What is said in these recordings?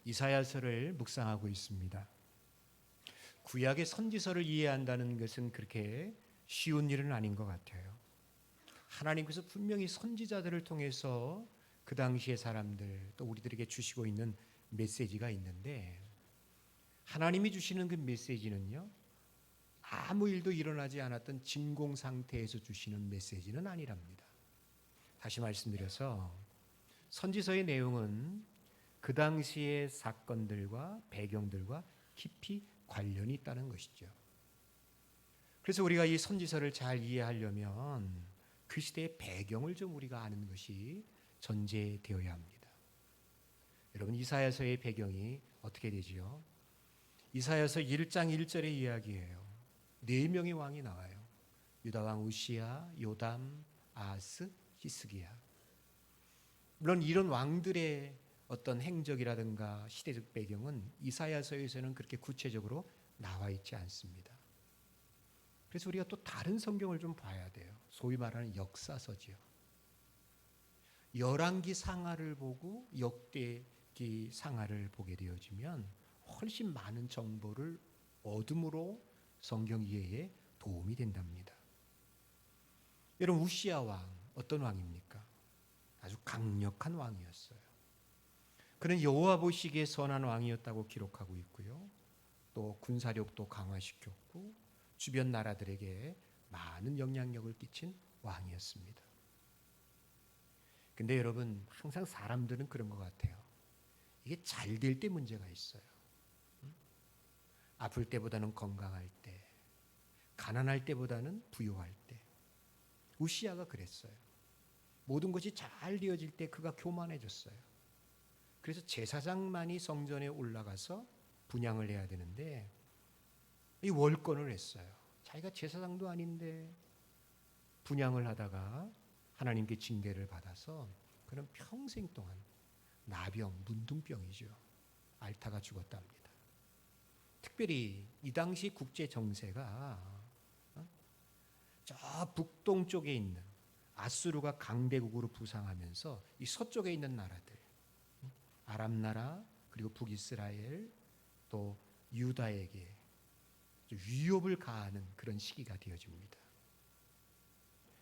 이사야서를 묵상하고 있습니다. 구약의 선지서를 이해한다는 것은 그렇게 쉬운 일은 아닌 것 같아요. 하나님께서 분명히 선지자들을 통해서 그 당시의 사람들 또 우리들에게 주시고 있는 메시지가 있는데, 하나님이 주시는 그 메시지는요, 아무 일도 일어나지 않았던 진공 상태에서 주시는 메시지는 아니랍니다. 다시 말씀드려서 선지서의 내용은 그 당시의 사건들과 배경들과 깊이 관련이 있다는 것이죠. 그래서 우리가 이 선지서를 잘 이해하려면 그 시대의 배경을 좀 우리가 아는 것이 전제되어야 합니다. 여러분, 이사야서의 배경이 어떻게 되지요? 이사야서 1장 1절의 이야기예요. 4명의 왕이 나와요. 유다 왕 우시야, 요담, 아하스, 히스기야. 물론 이런 왕들의 어떤 행적이라든가 시대적 배경은 이사야서에서는 그렇게 구체적으로 나와 있지 않습니다. 그래서 우리가 또 다른 성경을 좀 봐야 돼요. 소위 말하는 역사서지요. 열왕기 상하를 보고 역대기 상하를 보게 되어지면 훨씬 많은 정보를 얻음으로 성경 이해에 도움이 된답니다. 여러분, 우시야 왕 어떤 왕입니까? 아주 강력한 왕이었어요. 그는 여호와 보시기에 선한 왕이었다고 기록하고 있고요. 또 군사력도 강화시켰고 주변 나라들에게 많은 영향력을 끼친 왕이었습니다. 근데 여러분, 항상 사람들은 그런 것 같아요. 이게 잘 될 때 문제가 있어요. 아플 때보다는 건강할 때, 가난할 때보다는 부유할 때. 우시야가 그랬어요. 모든 것이 잘 되어질 때 그가 교만해졌어요. 그래서 제사장만이 성전에 올라가서 분향을 해야 되는데 이 월권을 했어요. 자기가 제사장도 아닌데 분향을 하다가 하나님께 징계를 받아서 그는 평생 동안 나병, 문둥병이죠. 앓다가 죽었답니다. 특별히 이 당시 국제 정세가 저 북동쪽에 있는 아수르가 강대국으로 부상하면서 이 서쪽에 있는 나라들, 아람 나라 그리고 북이스라엘 또 유다에게 위협을 가하는 그런 시기가 되어집니다.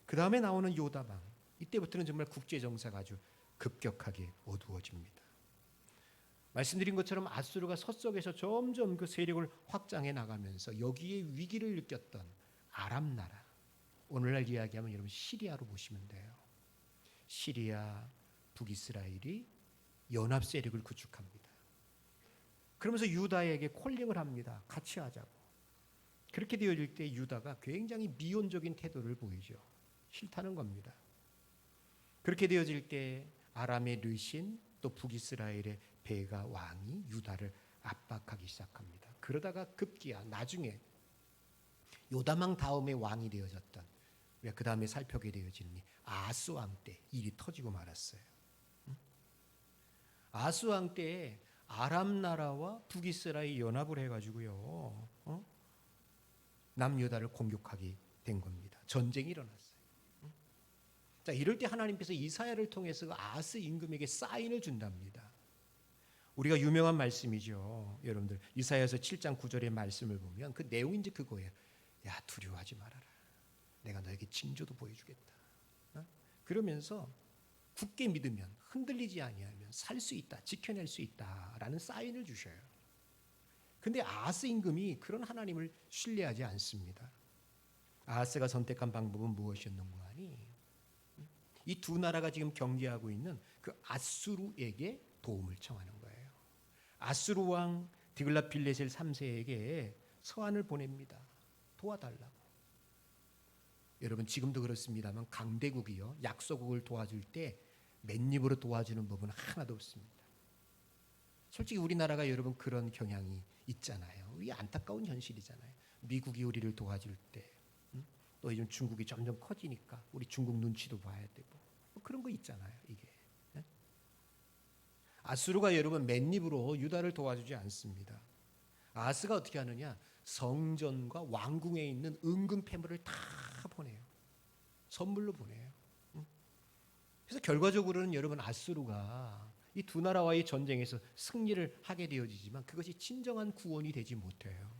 그 다음에 나오는 요다방, 이때부터는 정말 국제 정세가 아주 급격하게 어두워집니다. 말씀드린 것처럼 아수르가 서쪽에서 점점 그 세력을 확장해 나가면서 여기에 위기를 느꼈던 아람 나라, 오늘날 이야기하면 여러분 시리아로 보시면 돼요. 시리아, 북이스라엘이 연합 세력을 구축합니다. 그러면서 유다에게 콜링을 합니다. 같이 하자고. 그렇게 되어질 때 유다가 굉장히 미온적인 태도를 보이죠. 싫다는 겁니다. 그렇게 되어질 때 아람의 르신 또 북이스라엘의 베가 왕이 유다를 압박하기 시작합니다. 그러다가 급기야 나중에 요다망 다음에 왕이 되어졌던, 우리가 그 다음에 살펴게 되어지는 아하스 왕 때 일이 터지고 말았어요. 아하스 왕 때에 아람 나라와 북이스라엘이 연합을 해가지고요, 남유다를 공격하게 된 겁니다. 전쟁이 일어났어요. 자, 이럴 때 하나님께서 이사야를 통해서 그 아하스 임금에게 사인을 준답니다. 우리가 유명한 말씀이죠. 여러분들 이사야서 7장 9절의 말씀을 보면 그 내용이 이제 그거예요. 야, 두려워하지 말아라. 내가 너에게 징조도 보여주겠다. 그러면서 굳게 믿으면, 흔들리지 아니하면 살 수 있다, 지켜낼 수 있다라는 사인을 주셔요. 근데 아하스 임금이 그런 하나님을 신뢰하지 않습니다. 아하스가 선택한 방법은 무엇이었는가 하니, 이 두 나라가 지금 경계하고 있는 그 아수르에게 도움을 청하는 거예요. 아수르 왕 디글랏빌레셀 3세에게 서한을 보냅니다. 도와달라고. 여러분, 지금도 그렇습니다만 강대국이요, 약소국을 도와줄 때 맨입으로 도와주는 법은 하나도 없습니다. 솔직히 우리나라가 여러분 그런 경향이 있잖아요. 이게 안타까운 현실이잖아요. 미국이 우리를 도와줄 때, 또 요즘 중국이 점점 커지니까 우리 중국 눈치도 봐야 되고, 뭐 그런 거 있잖아요. 이게 아수르가 여러분 맨입으로 유다를 도와주지 않습니다. 아하스가 어떻게 하느냐, 성전과 왕궁에 있는 은금 폐물을 다 보내요. 선물로 보내요. 그래서 결과적으로는 여러분 아수르가 이 두 나라와의 전쟁에서 승리를 하게 되어지지만 그것이 진정한 구원이 되지 못해요.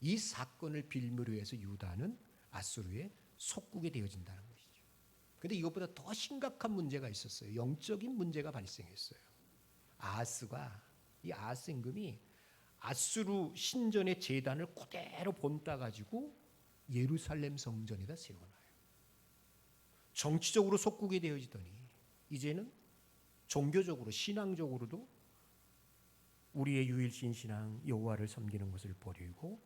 이 사건을 빌미로 해서 유다는 아수르의 속국이 되어진다는 것이죠. 그런데 이것보다 더 심각한 문제가 있었어요. 영적인 문제가 발생했어요. 이 아하스 임금이 아수르 신전의 제단을 그대로 본따 가지고 예루살렘 성전에다 세워놔요. 정치적으로 속국이 되어지더니 이제는 종교적으로 신앙적으로도 우리의 유일신 신앙 여호와를 섬기는 것을 버리고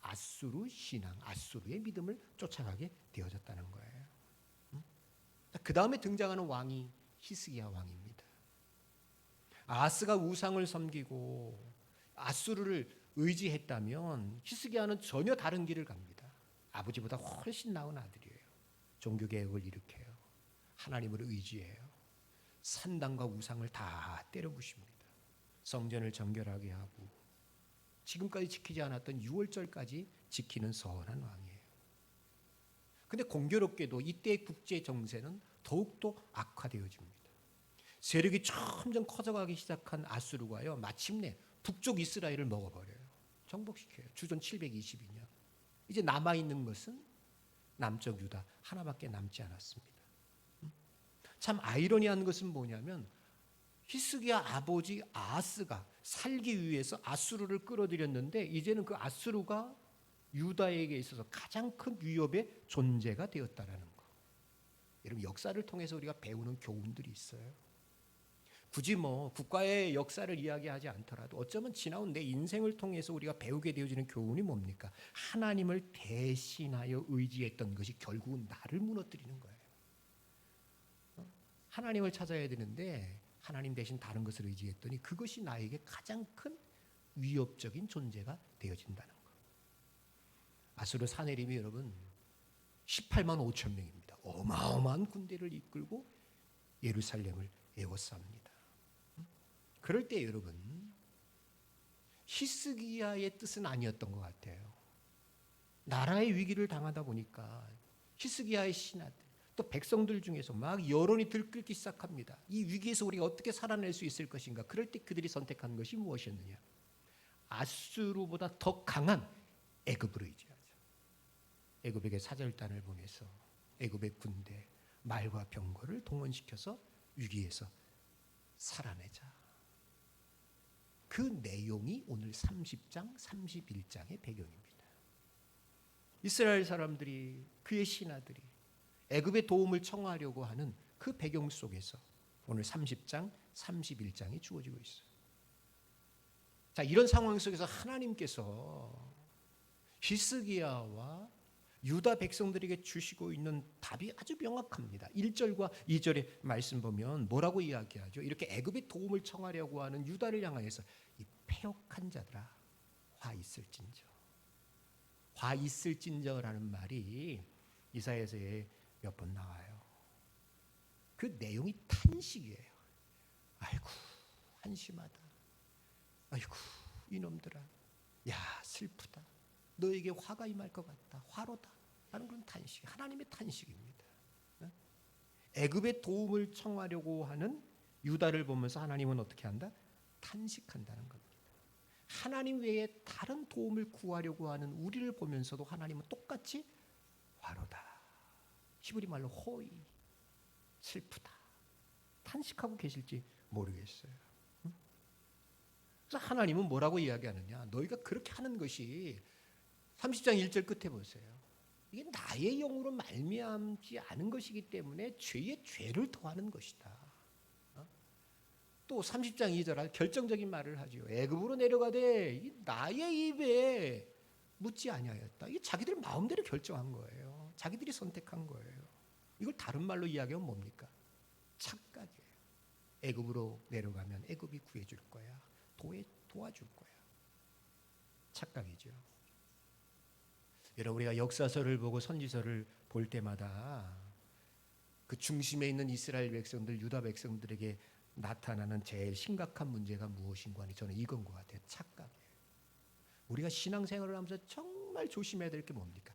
아수르 신앙, 아수르의 믿음을 쫓아가게 되어졌다는 거예요. 그 다음에 등장하는 왕이 히스기야 왕입니다. 아하스가 우상을 섬기고 아수르를 의지했다면 히스기야는 전혀 다른 길을 갑니다. 아버지보다 훨씬 나은 아들이에요. 종교개혁을 일으켜요. 하나님을 의지해요. 산당과 우상을 다 때려부십니다. 성전을 정결하게 하고 지금까지 지키지 않았던 6월절까지 지키는 선한 왕이에요. 그런데 공교롭게도 이때의 국제 정세는 더욱더 악화되어집니다. 세력이 점점 커져가기 시작한 아수르가요, 마침내 북쪽 이스라엘을 먹어버려요. 정복시켜요. 주전 722년. 이제 남아있는 것은 남쪽 유다 하나밖에 남지 않았습니다. 참 아이러니한 것은 뭐냐면 히스기야 아버지 아하스가 살기 위해서 아수르를 끌어들였는데 이제는 그 아수르가 유다에게 있어서 가장 큰 위협의 존재가 되었다라는 거. 여러분 역사를 통해서 우리가 배우는 교훈들이 있어요. 굳이 국가의 역사를 이야기하지 않더라도 어쩌면 지나온 내 인생을 통해서 우리가 배우게 되어지는 교훈이 뭡니까? 하나님을 대신하여 의지했던 것이 결국은 나를 무너뜨리는 거예요. 하나님을 찾아야 되는데 하나님 대신 다른 것을 의지했더니 그것이 나에게 가장 큰 위협적인 존재가 되어진다는 거. 아수르 사내림이 여러분 18만 5천 명입니다. 어마어마한 군대를 이끌고 예루살렘을 에워쌉니다. 그럴 때 여러분 히스기야의 뜻은 아니었던 것 같아요. 나라의 위기를 당하다 보니까 히스기야의 신하들 또 백성들 중에서 막 여론이 들끓기 시작합니다. 이 위기에서 우리가 어떻게 살아낼 수 있을 것인가. 그럴 때 그들이 선택한 것이 무엇이었느냐. 아수르보다 더 강한 애굽으로 의지하자. 애굽에게 사절단을 보내서 애굽의 군대 말과 병거를 동원시켜서 위기에서 살아내자. 그 내용이 오늘 30장, 31장의 배경입니다. 이스라엘 사람들이 그의 신하들이 애굽의 도움을 청하려고 하는 그 배경 속에서 오늘 30장, 31장이 주어지고 있어요. 자, 이런 상황 속에서 하나님께서 히스기야와 유다 백성들에게 주시고 있는 답이 아주 명확합니다. 1절과 2절의 말씀 보면 뭐라고 이야기하죠? 이렇게 애굽의 도움을 청하려고 하는 유다를 향하여서 이 패역한 자들아 화 있을진저. 화 있을진저라는 말이 이사야서에 몇 번 나와요. 그 내용이 탄식이에요. 아이고 한심하다. 아이고 이놈들아. 야 슬프다. 너에게 화가 임할 것 같다. 화로다. 라는 그런 탄식. 하나님의 탄식입니다. 애굽의 도움을 청하려고 하는 유다를 보면서 하나님은 어떻게 한다? 탄식한다는 겁니다. 하나님 외에 다른 도움을 구하려고 하는 우리를 보면서도 하나님은 똑같이 화로다. 히브리 말로 호이. 슬프다. 탄식하고 계실지 모르겠어요. 그래서 하나님은 뭐라고 이야기하느냐. 너희가 그렇게 하는 것이 30장 1절 끝에 보세요. 이게 나의 영으로 말미암지 않은 것이기 때문에 죄에 죄를 더하는 것이다. 또 30장 2절 결정적인 말을 하죠. 애굽으로 내려가되 나의 입에 묻지 아니하였다. 이게 자기들 마음대로 결정한 거예요. 자기들이 선택한 거예요. 이걸 다른 말로 이야기하면 뭡니까? 착각이에요. 애굽으로 내려가면 애굽이 구해줄 거야. 도와줄 거야. 착각이죠. 여러분 우리가 역사서를 보고 선지서를 볼 때마다 그 중심에 있는 이스라엘 백성들, 유다 백성들에게 나타나는 제일 심각한 문제가 무엇인가 하니 저는 이건 것 같아요. 착각이에요. 우리가 신앙생활을 하면서 정말 조심해야 될 게 뭡니까?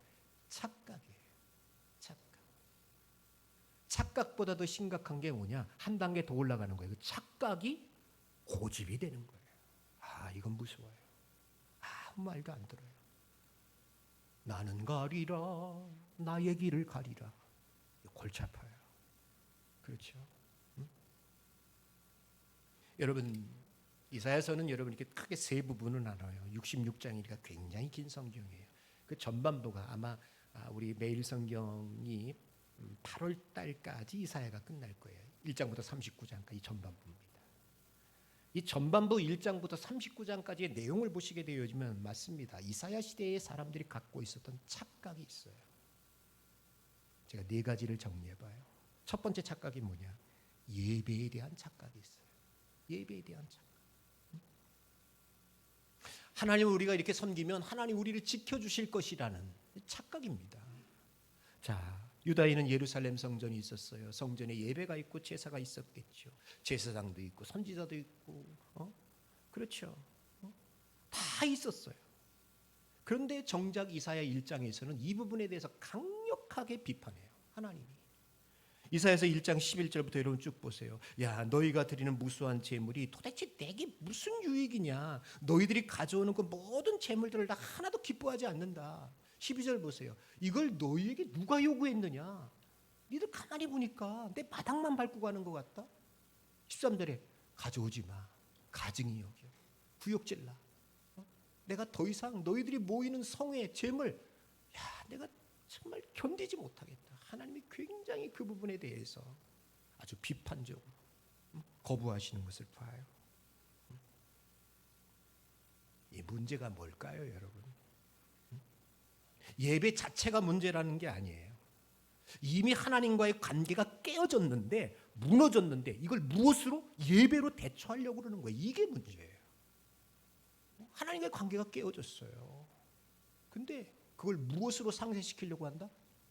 착각이에요. 착각. 착각보다 더 심각한 게 뭐냐? 한 단계 더 올라가는 거예요. 그 착각이 고집이 되는 거예요. 아, 이건 무서워요. 아무 말도 안 들어요. 나는 가리라, 나의 길을 가리라. 골치 아파요. 그렇죠? 응? 여러분, 이사야서는 여러분 이렇게 크게 세 부분을 나눠요. 66장이니까 굉장히 긴 성경이에요. 그 전반부가 아마 우리 매일 성경이 8월 달까지 이사야가 끝날 거예요. 1장부터 39장까지 전반부입니다. 이 전반부 1장부터 39장까지의 내용을 보시게 되어지면 맞습니다. 이사야 시대의 사람들이 갖고 있었던 착각이 있어요. 제가 네 가지를 정리해봐요. 첫 번째 착각이 뭐냐? 예배에 대한 착각이 있어요. 예배에 대한 착각. 하나님을 우리가 이렇게 섬기면 하나님 우리를 지켜주실 것이라는 착각입니다. 자, 유다에는 예루살렘 성전이 있었어요. 성전에 예배가 있고 제사가 있었겠죠. 제사장도 있고 선지자도 있고, 그렇죠. 다 있었어요. 그런데 정작 이사야 1장에서는 이 부분에 대해서 강력하게 비판해요. 하나님이. 이사야서 1장 11절부터 여러분 쭉 보세요. 야, 너희가 드리는 무수한 재물이 도대체 내게 무슨 유익이냐? 너희들이 가져오는 그 모든 재물들을 다 하나도 기뻐하지 않는다. 12절 보세요. 이걸 너희에게 누가 요구했느냐? 니들 가만히 보니까 내 바닥만 밟고 가는 것 같다. 13절에 가져오지 마. 가증히 여겨. 구역질나. 내가 더 이상 너희들이 모이는 성의 재물, 내가 정말 견디지 못하겠다. 하나님이 굉장히 그 부분에 대해서 아주 비판적으로 거부하시는 것을 봐요. 이 문제가 뭘까요, 여러분? 예배 자체가 문제라는 게 아니에요. 이미 하나님과의 관계가 깨어졌는데, 무너졌는데 이걸 무엇으로? 예배로 대처하려고 그러는 거예요. 이게 문제예요. 하나님과의 관계가 깨어졌어요. 근데 그걸 무엇으로 상쇄시키려고 한다?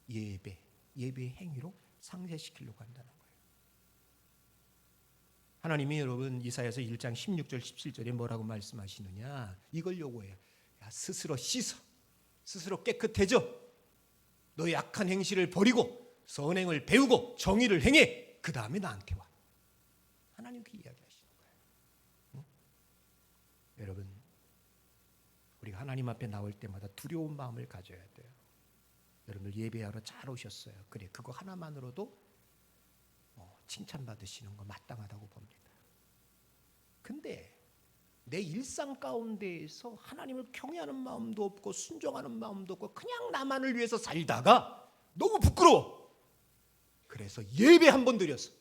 예배의 행위로 상쇄시키려고 한다는 거예요. 하나님이 여러분 이사야서 1장 16절 17절에 뭐라고 말씀하시느냐? 이걸 요구해요. 야, 스스로 씻어. 스스로 깨끗해져. 너의 악한 행실을 버리고 선행을 배우고 정의를 행해. 그 다음에 나한테 와. 하나님 그 이야기하시는 거예요. 응? 여러분, 우리가 하나님 앞에 나올 때마다 두려운 마음을 가져야 돼요. 여러분들 예배하러 잘 오셨어요. 그래, 그거 하나만으로도 칭찬받으시는 거 마땅하다고 봅니다. 근데 내 일상 가운데에서 하나님을 경외하는 마음도 없고 순종하는 마음도 없고 그냥 나만을 위해서 살다가 너무 부끄러워. 그래서 예배 한 번 드려서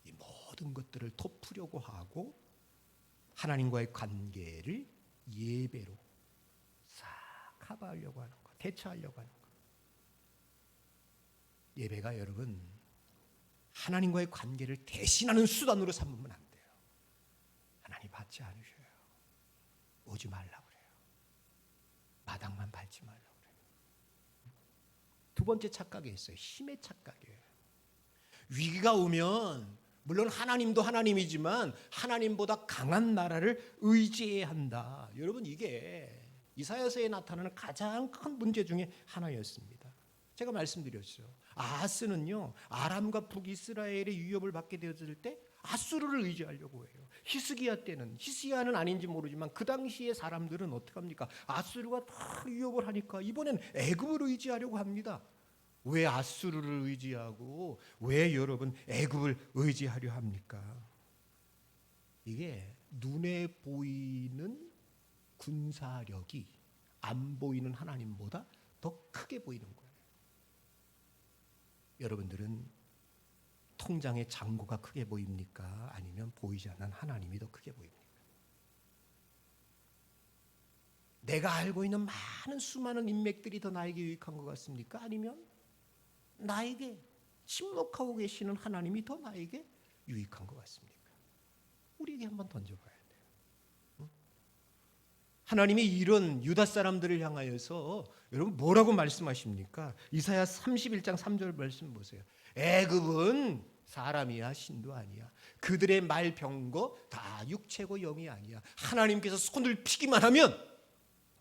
이 모든 것들을 덮으려고 하고 하나님과의 관계를 예배로 싹 커버하려고 하는 거, 대처하려고 하는 거. 예배가 여러분 하나님과의 관계를 대신하는 수단으로 삼으면 안 돼요. 하나님 받지 않으셔요. 오지 말라고 그래요. 마당만 밟지 말라고 그래요. 두 번째 착각이 있어요. 힘의 착각이에요. 위기가 오면 물론 하나님도 하나님이지만 하나님보다 강한 나라를 의지해야 한다. 여러분, 이게 이사야서에 나타나는 가장 큰 문제 중에 하나였습니다. 제가 말씀드렸죠. 아하스는요, 아람과 북이스라엘의 위협을 받게 되었을 때 아수르를 의지하려고 해요. 히스기야 때는, 히스기야는 아닌지 모르지만 그 당시의 사람들은 어떻게 합니까? 아수르가 다 위협을 하니까 이번엔 애굽을 의지하려고 합니다. 왜 아수르를 의지하고 왜 여러분 애굽을 의지하려 합니까? 이게 눈에 보이는 군사력이 안 보이는 하나님보다 더 크게 보이는 거예요. 여러분들은 통장의 잔고가 크게 보입니까? 아니면 보이지 않는 하나님이 더 크게 보입니까? 내가 알고 있는 많은 수많은 인맥들이 더 나에게 유익한 것 같습니까? 아니면 나에게 침묵하고 계시는 하나님이 더 나에게 유익한 것 같습니까? 우리에게 한번 던져봐야 돼요. 응? 하나님이 이런 유다 사람들을 향하여서 여러분 뭐라고 말씀하십니까? 이사야 31장 3절 말씀 보세요. 애굽은 사람이야 신도 아니야. 그들의 말 병거 다 육체고 영이 아니야. 하나님께서 손을 피기만 하면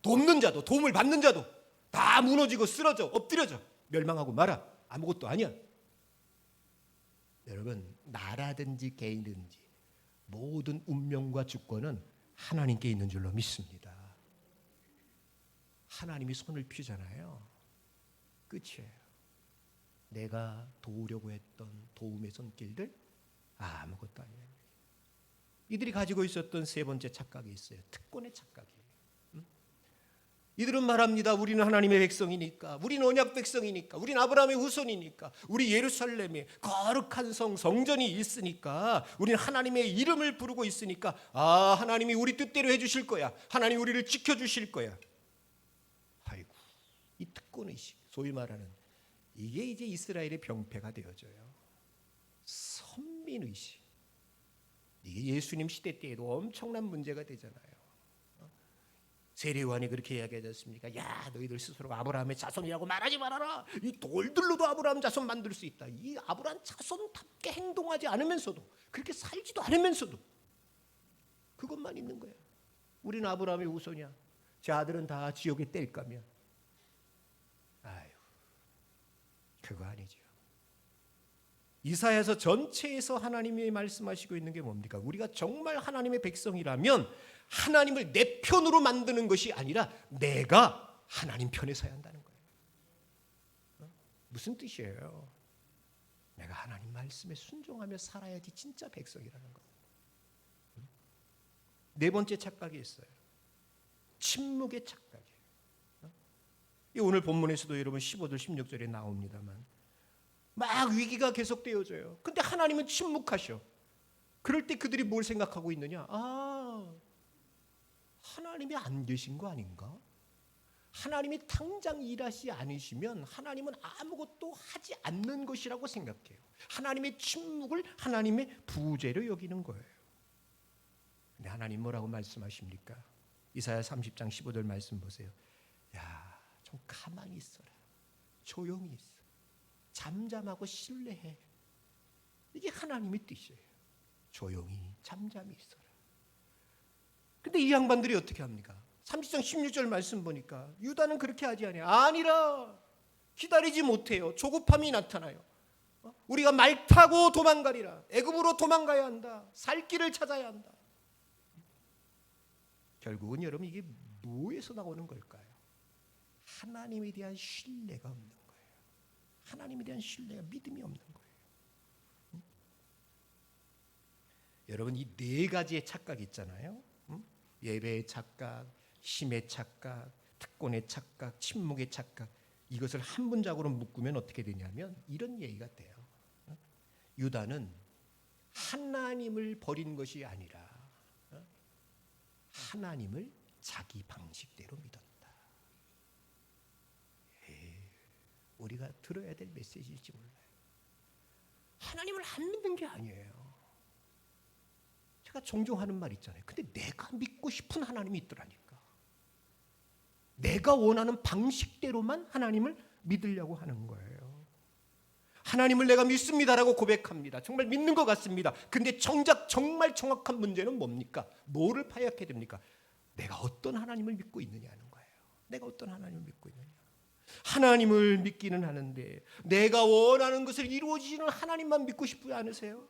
돕는 자도 도움을 받는 자도 다 무너지고 쓰러져 엎드려져 멸망하고 말아. 아무것도 아니야. 여러분, 나라든지 개인든지 모든 운명과 주권은 하나님께 있는 줄로 믿습니다. 하나님이 손을 펴잖아요. 끝이에요. 내가 도우려고 했던 도움의 손길들 아무것도 아니에요. 이들이 가지고 있었던 세 번째 착각이 있어요. 특권의 착각이에요. 이들은 말합니다. 우리는 하나님의 백성이니까, 우리는 언약 백성이니까, 우리는 아브라함의 후손이니까, 우리 예루살렘에 거룩한 성전이 있으니까, 우리는 하나님의 이름을 부르고 있으니까, 하나님이 우리 뜻대로 해주실 거야. 하나님 우리를 지켜주실 거야. 아이고, 이 특권의식, 소위 말하는 이게 이제 이스라엘의 병폐가 되어져요. 선민의식. 이게 예수님 시대 때에도 엄청난 문제가 되잖아요. 세례요한이 그렇게 이야기하지 않습니까? 야, 너희들 스스로 아브라함의 자손이라고 말하지 말아라. 이 돌들로도 아브라함 자손 만들 수 있다. 이 아브라함 자손답게 행동하지 않으면서도, 그렇게 살지도 않으면서도 그것만 있는 거예요. 우리는 아브라함의 후손이야. 제 아들은 다 지옥에 뗄 거면. 아유, 그거 아니죠. 이사야서 전체에서 하나님이 말씀하시고 있는 게 뭡니까? 우리가 정말 하나님의 백성이라면 하나님을 내 편으로 만드는 것이 아니라 내가 하나님 편에 서야 한다는 거예요. 무슨 뜻이에요? 내가 하나님 말씀에 순종하며 살아야지 진짜 백성이라는 거예요. 네 번째 착각이 있어요. 침묵의 착각이에요. 오늘 본문에서도 여러분 15절 16절에 나옵니다만 막 위기가 계속되어져요. 근데 하나님은 침묵하셔. 그럴 때 그들이 뭘 생각하고 있느냐? 하나님이 안 계신 거 아닌가? 하나님이 당장 일하시 않으시면 하나님은 아무것도 하지 않는 것이라고 생각해요. 하나님의 침묵을 하나님의 부재로 여기는 거예요. 근데 하나님 뭐라고 말씀하십니까? 이사야 30장 15절 말씀 보세요. 야, 좀 가만히 있어라. 조용히 있어. 잠잠하고 신뢰해. 이게 하나님의 뜻이에요. 조용히 잠잠히 있어라. 근데 이 양반들이 어떻게 합니까? 30장 16절 말씀 보니까 유다는 그렇게 하지 않아요. 아니라 기다리지 못해요. 조급함이 나타나요. 우리가 말 타고 도망가리라. 애굽으로 도망가야 한다. 살 길을 찾아야 한다. 결국은 여러분 이게 뭐에서 나오는 걸까요? 하나님에 대한 신뢰가 없는 거예요. 하나님에 대한 신뢰가 믿음이 없는 거예요. 여러분 이 네 가지의 착각이 있잖아요. 예배의 착각, 힘의 착각, 특권의 착각, 침묵의 착각. 이것을 한 문장으로 묶으면 어떻게 되냐면 이런 얘기가 돼요. 유다는 하나님을 버린 것이 아니라 하나님을 자기 방식대로 믿었다. 우리가 들어야 될 메시지일지 몰라요. 하나님을 안 믿는 게 아니에요. 제가 종종 하는 말 있잖아요. 근데 내가 믿고 싶은 하나님이 있더라니까. 내가 원하는 방식대로만 하나님을 믿으려고 하는 거예요. 하나님을 내가 믿습니다라고 고백합니다. 정말 믿는 것 같습니다. 근데 정작 정말 정확한 문제는 뭡니까? 뭐를 파악해야 됩니까? 내가 어떤 하나님을 믿고 있느냐는 거예요. 내가 어떤 하나님을 믿고 있느냐. 하나님을 믿기는 하는데 내가 원하는 것을 이루어지는 하나님만 믿고 싶지 않으세요?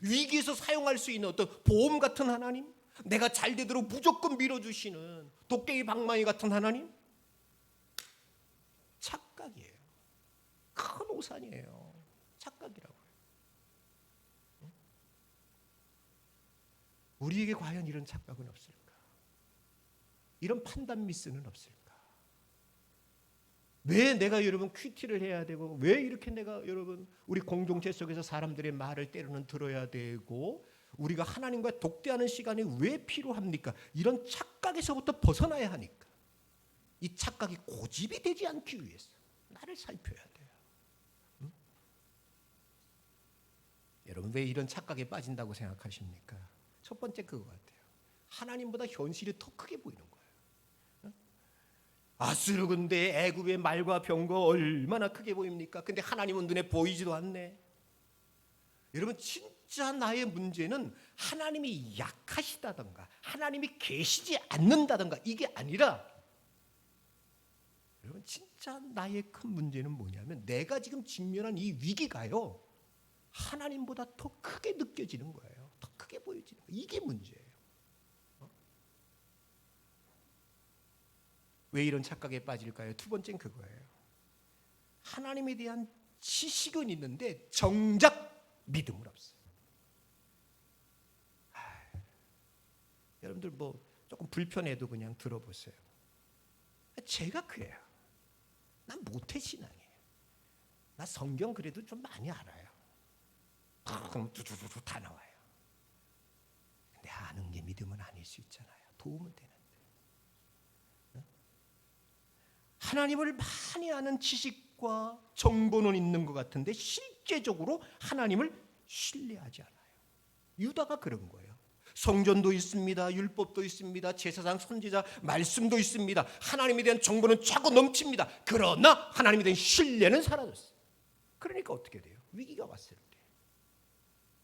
위기에서 사용할 수 있는 어떤 보험 같은 하나님? 내가 잘 되도록 무조건 밀어주시는 도깨비 방망이 같은 하나님? 착각이에요. 큰 오산이에요. 착각이라고요. 우리에게 과연 이런 착각은 없을까? 이런 판단 미스는 없을까? 왜 내가 여러분 큐티를 해야 되고 왜 이렇게 내가 여러분 우리 공동체 속에서 사람들의 말을 때로는 들어야 되고 우리가 하나님과 독대하는 시간이 왜 필요합니까? 이런 착각에서부터 벗어나야 하니까. 이 착각이 고집이 되지 않기 위해서 나를 살펴야 돼요. 여러분 왜 이런 착각에 빠진다고 생각하십니까? 첫 번째 그거 같아요. 하나님보다 현실이 더 크게 보이는 거예요. 아수르 군대 애굽의 말과 병거 얼마나 크게 보입니까? 근데 하나님은 눈에 보이지도 않네. 여러분 진짜 나의 문제는 하나님이 약하시다던가 하나님이 계시지 않는다던가 이게 아니라 여러분 진짜 나의 큰 문제는 뭐냐면 내가 지금 직면한 이 위기가요. 하나님보다 더 크게 느껴지는 거예요. 더 크게 보여지는 거예요. 이게 문제예요. 왜 이런 착각에 빠질까요? 두 번째는 그거예요. 하나님에 대한 지식은 있는데 정작 믿음은 없어요. 여러분들 뭐 조금 불편해도 그냥 들어보세요. 제가 그래요. 난 모태신앙이에요. 나 성경 그래도 좀 많이 알아요. 그럼 두두두두 다 나와요. 근데 아는 게 믿음은 아닐 수 있잖아요. 도움은 되는데. 하나님을 많이 아는 지식과 정보는 있는 것 같은데 실제적으로 하나님을 신뢰하지 않아요. 유다가 그런 거예요. 성전도 있습니다. 율법도 있습니다. 제사장, 선지자, 말씀도 있습니다. 하나님에 대한 정보는 차고 넘칩니다. 그러나 하나님에 대한 신뢰는 사라졌어요. 그러니까 어떻게 돼요? 위기가 왔을 때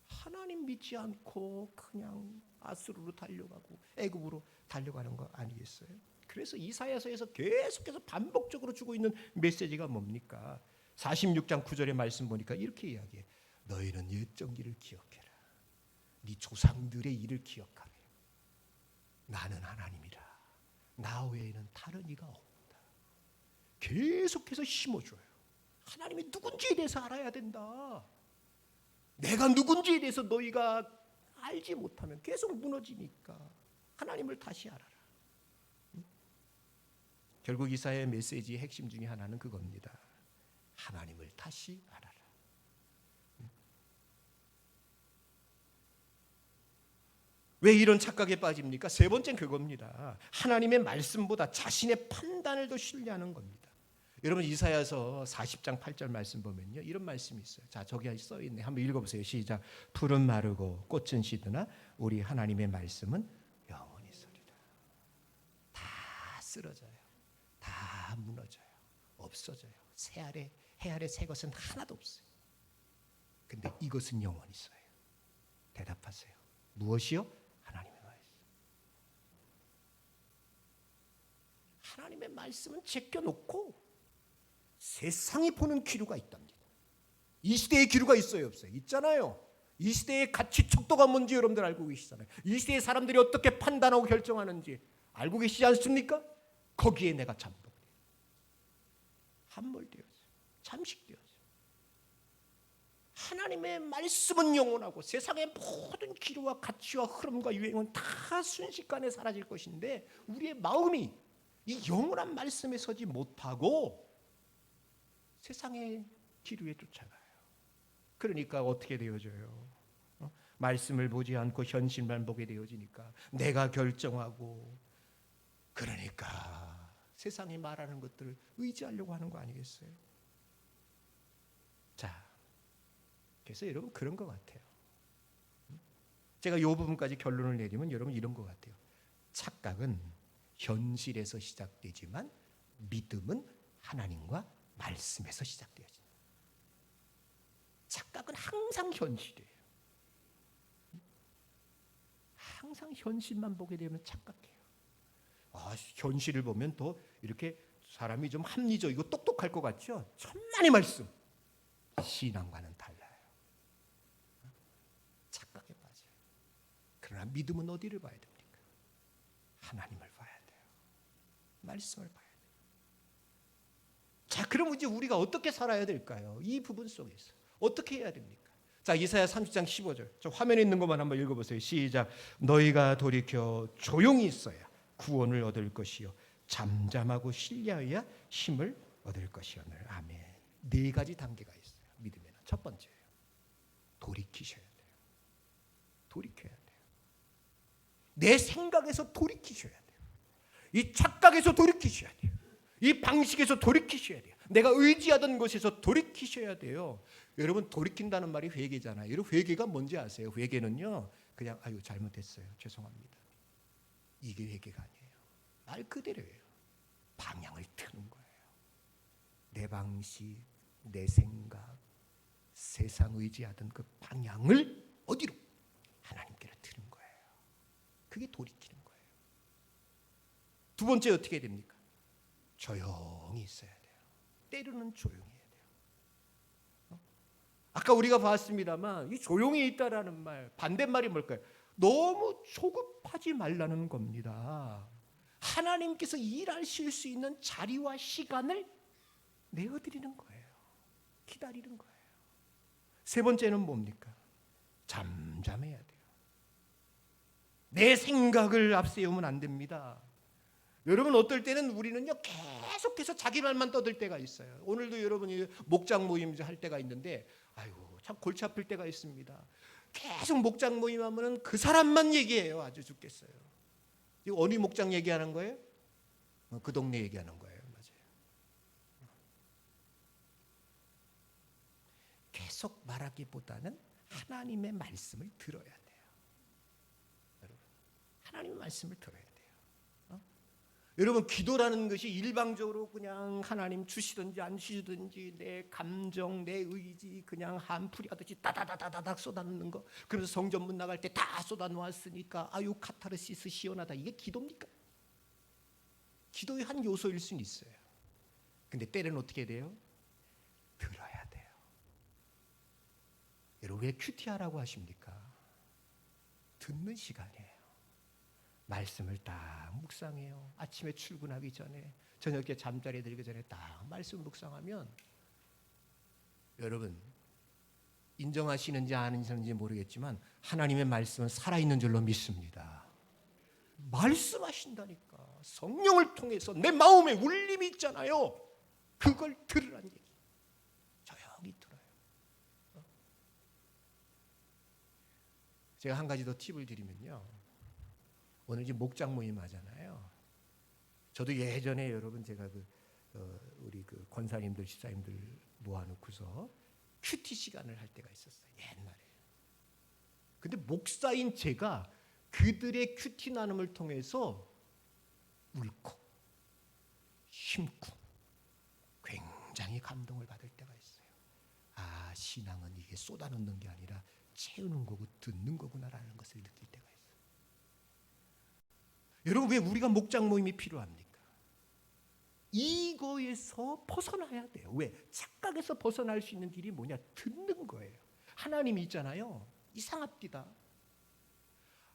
하나님 믿지 않고 그냥 아수르로 달려가고 애굽으로 달려가는 거 아니겠어요? 그래서 이사야서에서 계속해서 반복적으로 주고 있는 메시지가 뭡니까? 46장 9절의 말씀 보니까 이렇게 이야기해. 너희는 옛 정기를 기억해라. 네 조상들의 일을 기억하래. 나는 하나님이라. 나 외에는 다른 이가 없다. 계속해서 심어줘요. 하나님이 누군지에 대해서 알아야 된다. 내가 누군지에 대해서 너희가 알지 못하면 계속 무너지니까 하나님을 다시 알아라. 결국 이사야의 메시지의 핵심 중에 하나는 그겁니다. 하나님을 다시 알아라. 왜 이런 착각에 빠집니까? 세 번째는 그겁니다. 하나님의 말씀보다 자신의 판단을 더 신뢰하는 겁니다. 여러분 이사야서 40장 8절 말씀 보면요. 이런 말씀이 있어요. 자, 저기 써 있네. 한번 읽어보세요. 시작. 풀은 마르고 꽃은 시드나 우리 하나님의 말씀은 영원히 서리라. 다 쓰러져요. 다 무너져요. 없어져요. 해 아래 새 것은 하나도 없어요. 근데 이것은 영원히 있어요. 대답하세요. 무엇이요? 하나님의 말씀. 하나님의 말씀은 제껴놓고 세상이 보는 기류가 있답니다. 이 시대의 기류가 있어요, 없어요? 있잖아요. 이 시대의 가치 척도가 뭔지 여러분들 알고 계시잖아요. 이 시대의 사람들이 어떻게 판단하고 결정하는지 알고 계시지 않습니까? 거기에 내가 잠복돼요. 함몰되어져요. 잠식되어져요. 하나님의 말씀은 영원하고 세상의 모든 기류와 가치와 흐름과 유행은 다 순식간에 사라질 것인데 우리의 마음이 이 영원한 말씀에 서지 못하고 세상의 기류에 쫓아가요. 그러니까 어떻게 되어져요? 말씀을 보지 않고 현실만 보게 되어지니까 내가 결정하고 그러니까 세상이 말하는 것들을 의지하려고 하는 거 아니겠어요? 자, 그래서 여러분 그런 것 같아요. 제가 이 부분까지 결론을 내리면 여러분 이런 것 같아요. 착각은 현실에서 시작되지만 믿음은 하나님과 말씀에서 시작되어진다. 착각은 항상 현실이에요. 항상 현실만 보게 되면 착각해요. 현실을 보면 또 이렇게 사람이 좀 합리적이고 똑똑할 것 같죠? 천만의 말씀. 신앙과는 달라요. 착각에 빠져요. 그러나 믿음은 어디를 봐야 됩니까? 하나님을 봐야 돼요. 말씀을 봐야 돼요. 자, 그럼 이제 우리가 어떻게 살아야 될까요? 이 부분 속에서 어떻게 해야 됩니까? 자, 이사야 30장 15절. 저 화면에 있는 것만 한번 읽어보세요. 시작. 너희가 돌이켜 조용히 있어야 구원을 얻을 것이요 잠잠하고 신뢰하여야 힘을 얻을 것이오늘. 아멘. 네 가지 단계가 있어요. 믿음에는. 첫 번째예요. 돌이키셔야 돼요. 돌이켜야 돼요. 내 생각에서 돌이키셔야 돼요. 이 착각에서 돌이키셔야 돼요. 이 방식에서 돌이키셔야 돼요. 내가 의지하던 것에서 돌이키셔야 돼요. 여러분 돌이킨다는 말이 회개잖아요. 여러분 회개가 뭔지 아세요? 회개는요. 그냥 아유 잘못했어요. 죄송합니다. 이게 회개가 아니에요. 말 그대로예요. 방향을 트는 거예요. 내 방식, 내 생각, 세상 의지하던 그 방향을 어디로? 하나님께로 트는 거예요. 그게 돌이키는 거예요. 두 번째 어떻게 됩니까? 조용히 있어야 돼요. 때로는 조용히 해야 돼요. 아까 우리가 봤습니다만 이 조용히 있다라는 말, 반대말이 뭘까요? 너무 조급하지 말라는 겁니다. 하나님께서 일하실 수 있는 자리와 시간을 내어드리는 거예요. 기다리는 거예요. 세 번째는 뭡니까? 잠잠해야 돼요. 내 생각을 앞세우면 안 됩니다. 여러분, 어떨 때는 우리는요 계속해서 자기 말만 떠들 때가 있어요. 오늘도 여러분이 목장 모임 할 때가 있는데, 아이고 참 골치 아플 때가 있습니다. 계속 목장 모임 하면은 그 사람만 얘기해요. 아주 죽겠어요. 지금 어느 목장 얘기하는 거예요? 그 동네 얘기하는 거예요. 맞아요. 계속 말하기보다는 하나님의 말씀을 들어야 돼요. 여러분, 하나님의 말씀을 들어야 돼요. 여러분, 기도라는 것이 일방적으로 그냥 하나님 주시든지 안 주시든지 내 감정, 내 의지 그냥 한풀이 하듯이 다다다다닥 쏟아놓는 거. 그래서 성전문 나갈 때 다 쏟아놓았으니까 아유 카타르시스 시원하다. 이게 기도입니까? 기도의 한 요소일 수는 있어요. 근데 때는 어떻게 돼요? 들어야 돼요. 여러분, 왜 큐티하라고 하십니까? 듣는 시간이에요. 말씀을 딱 묵상해요. 아침에 출근하기 전에, 저녁에 잠자리에 들기 전에 딱 말씀 묵상하면, 여러분 인정하시는지 아니시는지 모르겠지만 하나님의 말씀은 살아있는 줄로 믿습니다. 말씀하신다니까. 성령을 통해서 내 마음에 울림이 있잖아요. 그걸 들으란 얘기. 조용히 들어요. 제가 한 가지 더 팁을 드리면요, 오늘 지금 목장 모임 하잖아요. 저도 예전에 여러분 제가 우리 권사님들, 집사님들 모아놓고서 큐티 시간을 할 때가 있었어요. 옛날에. 근데 목사인 제가 그들의 큐티 나눔을 통해서 울고 힘고 굉장히 감동을 받을 때가 있어요. 아, 신앙은 이게 쏟아놓는 게 아니라 채우는 거고 듣는 거구나라는 것을 느낄 때가 있어요. 여러분, 왜 우리가 목장 모임이 필요합니까? 이거에서 벗어나야 돼요. 왜? 착각에서 벗어날 수 있는 길이 뭐냐? 듣는 거예요. 하나님이 있잖아요. 이상합니다.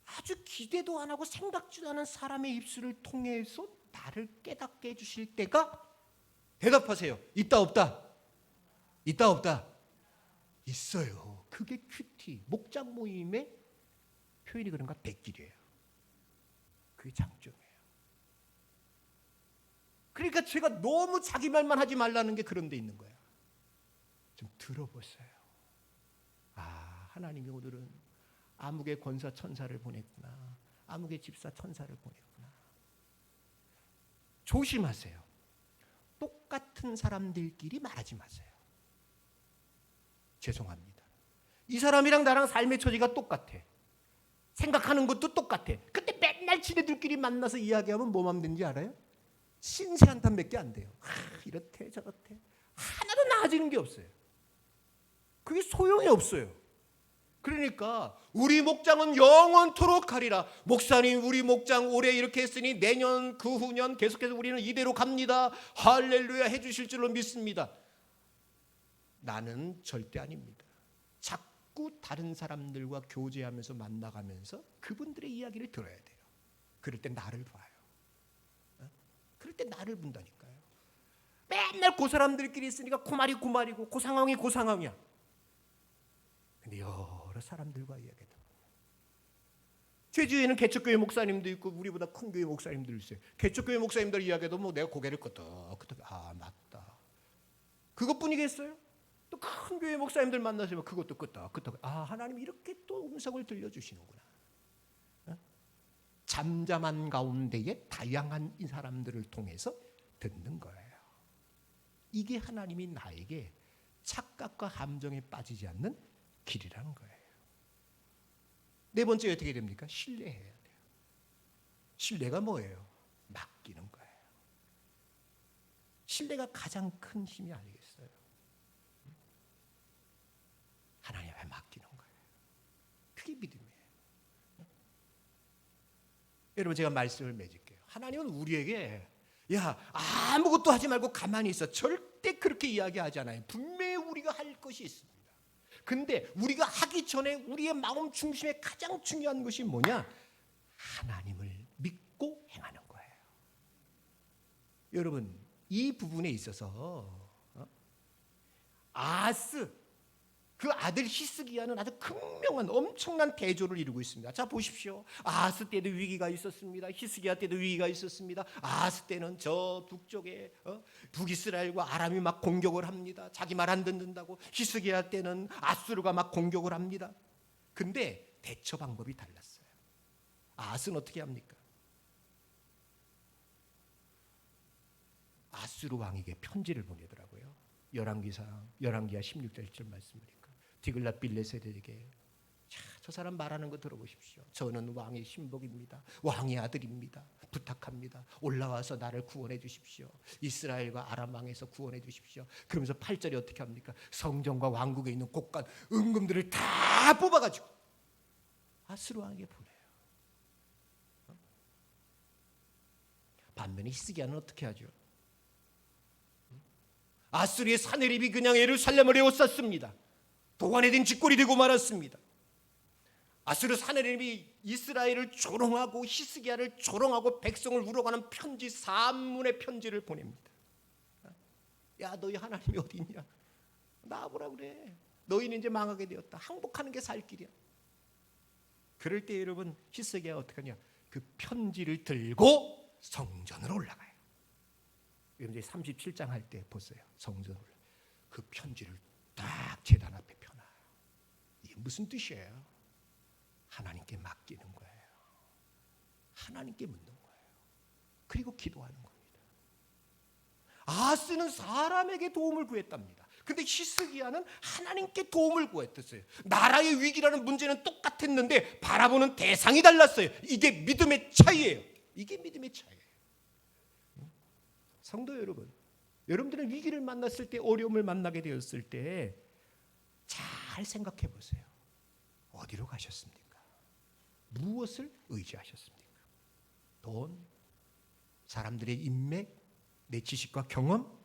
아주 기대도 안 하고 생각지도 않은 사람의 입술을 통해서 나를 깨닫게 해주실 때가, 대답하세요. 있다 없다? 있다 없다? 있어요. 그게 큐티, 목장 모임의 표현이 그런가? 백길이에요. 그게 장점이에요. 그러니까 제가 너무 자기 말만 하지 말라는 게 그런 데 있는 거야. 좀 들어보세요. 아, 하나님이 오늘은 아무개 권사 천사를 보냈구나. 아무개 집사 천사를 보냈구나. 조심하세요. 똑같은 사람들끼리 말하지 마세요. 죄송합니다. 이 사람이랑 나랑 삶의 처지가 똑같아. 생각하는 것도 똑같아. 근데 맨날 지네들끼리 만나서 이야기하면 뭐만 되는지 알아요? 신세 한탄밖에 안 돼요. 이렇대 저렇대. 하나도 나아지는 게 없어요. 그게 소용이 없어요. 그러니까 우리 목장은 영원토록 하리라. 목사님, 우리 목장 올해 이렇게 했으니 내년 그 후년 계속해서 우리는 이대로 갑니다. 할렐루야 해주실 줄로 믿습니다. 나는 절대 아닙니다. 자꾸 다른 사람들과 교제하면서 만나가면서 그분들의 이야기를 들어야 돼요. 그럴 때 나를 봐요. 그럴 때 나를 본다니까요. 맨날 그 사람들끼리 있으니까 그 말이 그 말이고 그 상황이 그 상황이야. 근데 여러 사람들과 이야기하다 제 주위에는 개척교회 목사님도 있고 우리보다 큰 교회 목사님들 있어요. 개척교회 목사님들 이야기해도 뭐 내가 고개를 끄덕끄덕, 아 맞다, 그것뿐이겠어요? 또 큰 교회 목사님들 만나시면 그것도 끄덕끄덕, 아 하나님 이렇게 또 음성을 들려주시는구나. 잠잠한 가운데에 다양한 이 사람들을 통해서 듣는 거예요. 이게 하나님이 나에게 착각과 함정에 빠지지 않는 길이라는 거예요. 네 번째 어떻게 됩니까? 신뢰해야 돼요. 신뢰가 뭐예요? 맡기는 거예요. 신뢰가 가장 큰 힘이 아니겠어요? 하나님 앞에 맡기는 거예요. 그게 믿음이에요. 여러분, 제가 말씀을 맺을게요. 하나님은 우리에게 야 아무것도 하지 말고 가만히 있어, 절대 그렇게 이야기하지 않아요. 분명히 우리가 할 것이 있습니다. 근데 우리가 하기 전에 우리의 마음 중심에 가장 중요한 것이 뭐냐? 하나님을 믿고 행하는 거예요. 여러분, 이 부분에 있어서 아하스 그 아들 히스기야는 아주 극명한 엄청난 대조를 이루고 있습니다. 자, 보십시오. 아하스 때도 위기가 있었습니다. 히스기야 때도 위기가 있었습니다. 아하스 때는 저 북쪽에 북이스라엘과 아람이 막 공격을 합니다. 자기 말 안 듣는다고. 히스기야 때는 아수르가 막 공격을 합니다. 근데 대처 방법이 달랐어요. 아하스는 어떻게 합니까? 아수르 왕에게 편지를 보내더라고요. 열왕기야 16절 1절 말씀이니까. 디글랏빌레셀에게, 저 사람 말하는 거 들어보십시오. 저는 왕의 신복입니다. 왕의 아들입니다. 부탁합니다. 올라와서 나를 구원해 주십시오. 이스라엘과 아람 왕에서 구원해 주십시오. 그러면서 8절에 어떻게 합니까? 성전과 왕국에 있는 곡간 은금들을 다 뽑아가지고 아수르 왕에게 보내요. 반면에 히스기야는 어떻게 하죠? 아수르의 사내립이 그냥 예루살렘을 에워쌌습니다. 도관에 뒷골이 되고 말았습니다. 아수르 사내립이 이스라엘을 조롱하고 히스기야를 조롱하고 백성을 우러가는 편지, 산문의 편지를 보냅니다. 야, 너희 하나님이 어디 있냐? 나와보라 그래. 너희는 이제 망하게 되었다. 항복하는 게 살 길이야. 그럴 때 여러분, 히스기야가 어떻게 하냐? 그 편지를 들고 성전으로 올라가요. 이제 37장 할 때 보세요. 성전으로 그 편지를 딱 제단 앞에 펴놔. 이게 무슨 뜻이에요? 하나님께 맡기는 거예요. 하나님께 묻는 거예요. 그리고 기도하는 겁니다. 아하스는 사람에게 도움을 구했답니다. 근데 히스기야는 하나님께 도움을 구했었어요. 나라의 위기라는 문제는 똑같았는데 바라보는 대상이 달랐어요. 이게 믿음의 차이예요. 이게 믿음의 차이예요. 성도 여러분, 여러분들은 위기를 만났을 때, 어려움을 만나게 되었을 때 잘 생각해 보세요. 어디로 가셨습니까? 무엇을 의지하셨습니까? 돈, 사람들의 인맥, 내 지식과 경험?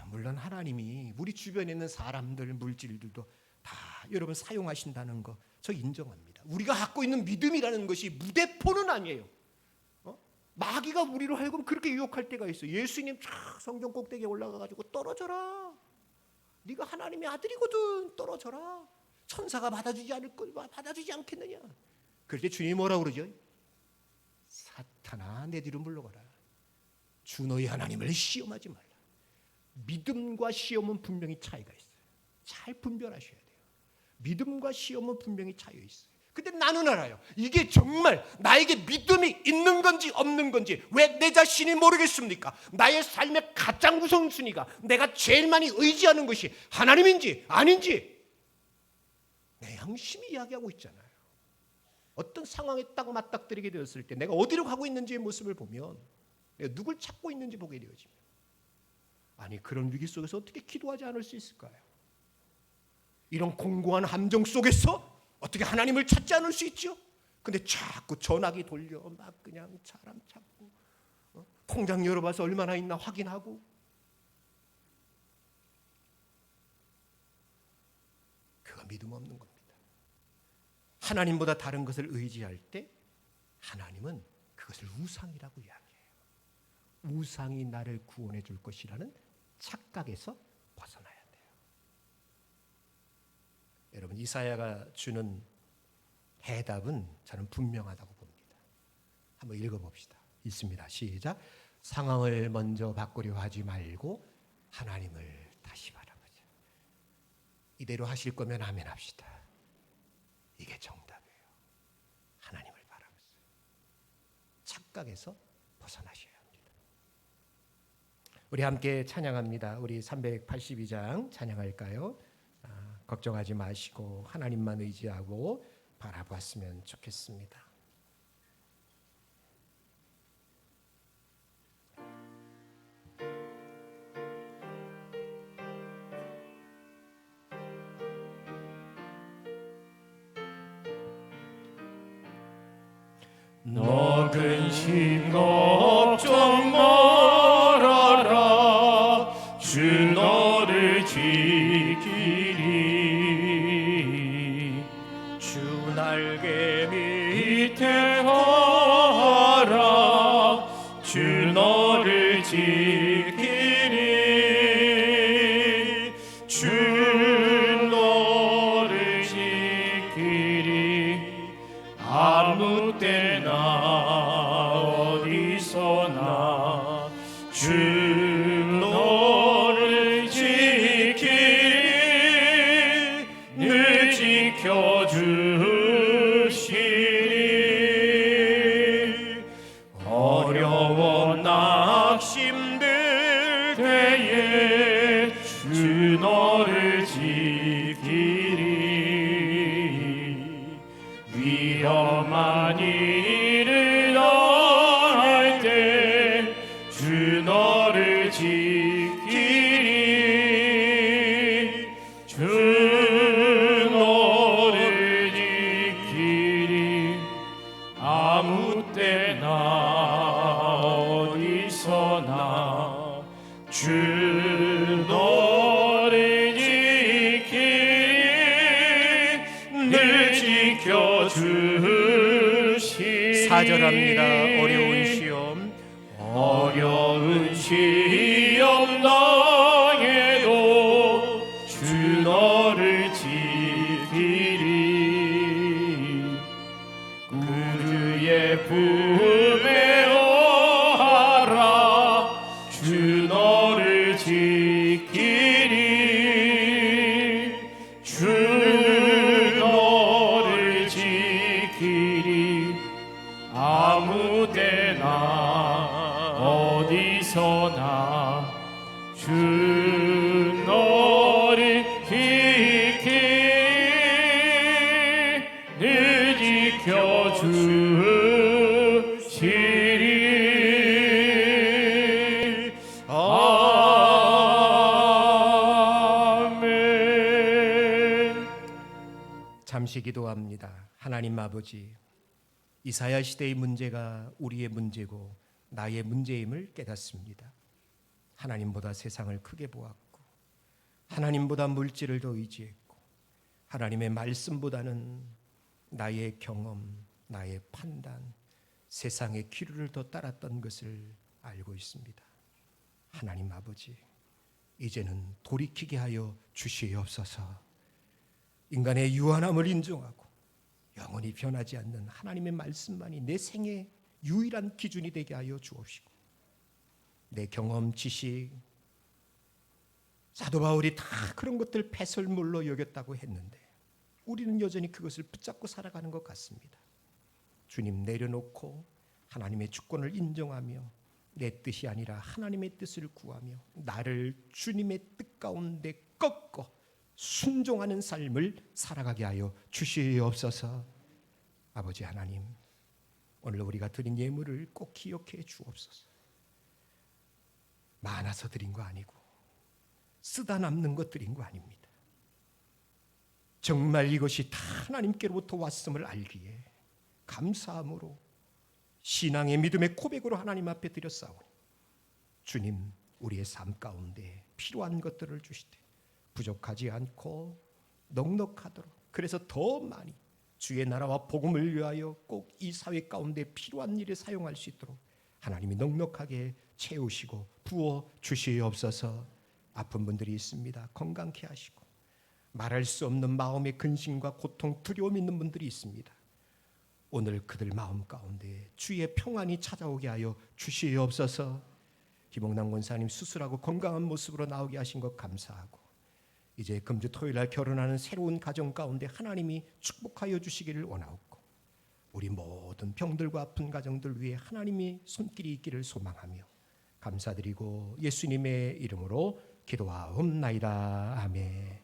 물론 하나님이 우리 주변에 있는 사람들, 물질들도 다 여러분 사용하신다는 거 저 인정합니다. 우리가 갖고 있는 믿음이라는 것이 무대포는 아니에요. 마귀가 우리로 하여금 그렇게 유혹할 때가 있어요. 예수님 성전 꼭대기에 올라가가지고 떨어져라. 네가 하나님의 아들이거든. 떨어져라. 천사가 받아주지 않을 걸 받아주지 않겠느냐. 그럴 때 주님이 뭐라고 그러죠? 사탄아, 내 뒤로 물러가라. 주 너희 하나님을 시험하지 말라. 믿음과 시험은 분명히 차이가 있어요. 잘 분별하셔야 돼요. 믿음과 시험은 분명히 차이가 있어요. 근데 나는 알아요. 이게 정말 나에게 믿음이 있는 건지 없는 건지 왜 내 자신이 모르겠습니까? 나의 삶의 가장 우선순위가 내가 제일 많이 의지하는 것이 하나님인지 아닌지 내 양심이 이야기하고 있잖아요. 어떤 상황에 딱 맞닥뜨리게 되었을 때 내가 어디로 가고 있는지의 모습을 보면 내가 누굴 찾고 있는지 보게 되어집니다. 아니, 그런 위기 속에서 어떻게 기도하지 않을 수 있을까요? 이런 공고한 함정 속에서 어떻게 하나님을 찾지 않을 수 있죠? 근데 자꾸 전화기 돌려 막 그냥 사람 찾고 통장 열어봐서 얼마나 있나 확인하고 그거 믿음 없는 겁니다. 하나님보다 다른 것을 의지할 때 하나님은 그것을 우상이라고 이야기해요. 우상이 나를 구원해 줄 것이라는 착각에서 벗어나야 돼요. 여러분, 이사야가 주는 해답은 저는 분명하다고 봅니다. 한번 읽어봅시다. 있습니다. 시작. 상황을 먼저 바꾸려 하지 말고 하나님을 다시 바라보자. 이대로 하실 거면 아멘 합시다. 이게 정답이에요. 하나님을 바라보세요. 착각에서 벗어나셔야 합니다. 우리 함께 찬양합니다. 우리 382장 찬양할까요? 걱정하지 마시고 하나님만 의지하고 바라봤으면 좋겠습니다. 너 근심 걱정 말아라. 주 너를 대하라. 주 너를 지키리. 주 너를 지키리. 아무 때나 어디서나 주 너를 지키리. 늘 지켜주시리. 어려워 낙심들 때에 주 너를 지키리. 위험한 일을 당할 때 주 너를 지키리. 주 너를 지키리. 아무 때나 어디서나 주 너를 지키리. 늘 지켜주시. 4절합니다. 어려운 시험 어려운 시험 당해도 주 너를 지키리. 그의 품에 어하라. 주 너를 지키리. 주 너를 지키리. 아무 때나 어디서나 주 너를 지키리. 늘 지켜주시리. 아멘. 잠시 기도합니다. 하나님 아버지, 이사야 시대의 문제가 우리의 문제고 나의 문제임을 깨닫습니다. 하나님보다 세상을 크게 보았고 하나님보다 물질을 더 의지했고 하나님의 말씀보다는 나의 경험, 나의 판단, 세상의 기류를 더 따랐던 것을 알고 있습니다. 하나님 아버지, 이제는 돌이키게 하여 주시옵소서. 인간의 유한함을 인정하고 영원히 변하지 않는 하나님의 말씀만이 내 생의 유일한 기준이 되게 하여 주옵시고, 내 경험, 지식, 사도 바울이 다 그런 것들 배설물로 여겼다고 했는데 우리는 여전히 그것을 붙잡고 살아가는 것 같습니다. 주님 내려놓고 하나님의 주권을 인정하며 내 뜻이 아니라 하나님의 뜻을 구하며 나를 주님의 뜻 가운데 꺾고 순종하는 삶을 살아가게 하여 주시옵소서. 아버지 하나님, 오늘 우리가 드린 예물을 꼭 기억해 주옵소서. 많아서 드린 거 아니고 쓰다 남는 것 드린 거 아닙니다. 정말 이것이 다 하나님께로부터 왔음을 알기에 감사함으로 신앙의 믿음의 고백으로 하나님 앞에 드렸사오니 주님, 우리의 삶 가운데 필요한 것들을 주시되 부족하지 않고 넉넉하도록, 그래서 더 많이 주의 나라와 복음을 위하여 꼭 이 사회 가운데 필요한 일에 사용할 수 있도록 하나님이 넉넉하게 채우시고 부어 주시옵소서. 아픈 분들이 있습니다. 건강케 하시고, 말할 수 없는 마음의 근심과 고통, 두려움 있는 분들이 있습니다. 오늘 그들 마음 가운데 주의 평안이 찾아오게 하여 주시옵소서. 김홍남 권사님 수술하고 건강한 모습으로 나오게 하신 것 감사하고, 이제 금주 토요일 날 결혼하는 새로운 가정 가운데 하나님이 축복하여 주시기를 원하옵고, 우리 모든 병들고 아픈 가정들 위해 하나님이 손길이 있기를 소망하며 감사드리고 예수님의 이름으로 기도하옵나이다. 아멘.